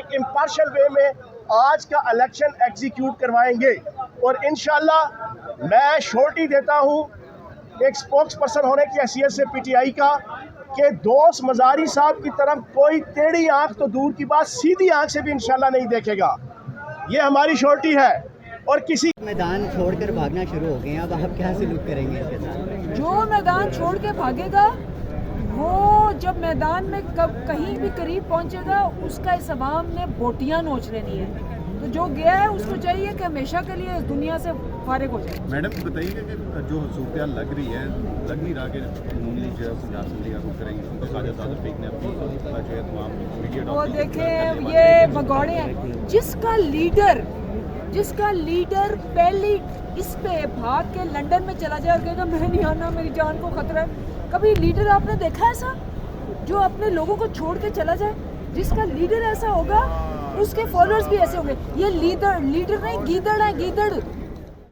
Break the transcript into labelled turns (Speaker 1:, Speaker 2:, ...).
Speaker 1: ایک امپارشل وے میں آج کا الیکشن ایگزیکیوٹ کروائیں گے، اور انشاءاللہ میں شورٹی دیتا ہوں ایک سپوکس پرسن ہونے کی حیثیت سے پی ٹی آئی کا کہ دوست مزاری صاحب کی طرف کوئی ٹیڑھی آنکھ تو دور کی بات سیدھی آنکھ سے بھی انشاءاللہ نہیں دیکھے گا، یہ ہماری شورٹی ہے۔ اور کسی
Speaker 2: میدان چھوڑ کر بھاگنا شروع ہو گئے ہیں، اب آپ کیا سلوک کریں گے اس کے ساتھ؟
Speaker 3: جو میدان چھوڑ کے بھاگے گا وہ جب میدان میں کہیں بھی قریب پہنچے گا اس کا اس عوام نے بوٹیاں نوچ لینی ہے، تو جو گیا ہے اس کو چاہیے کہ ہمیشہ کے لیے اس دنیا سے فارغ ہو جائے۔
Speaker 4: میڈم بتائیے کہ جو صورتحال لگ رہی ہے، لگ نہیں رہا کہ نون لیگ جو ہے پنجاب اسمبلی کا رخ کریں گے، کیونکہ خواجہ صادق فیق نے اپنی جو ہے تمام میڈیا
Speaker 3: وہ دیکھیں یہ بگوڑے ہیں، جس کا لیڈر پہلی اس پہ بھاگ کے لنڈن میں چلا جائے اور کہے گا میں نہیں آنا، میری جان کو خطرہ ہے۔ کبھی لیڈر آپ نے دیکھا ایسا جو اپنے لوگوں کو چھوڑ کے چلا جائے؟ جس کا لیڈر ایسا ہوگا اس کے فالوورز بھی ایسے ہوں گے۔ یہ لیڈر نہیں، گیدڑ ہے، گیدڑ۔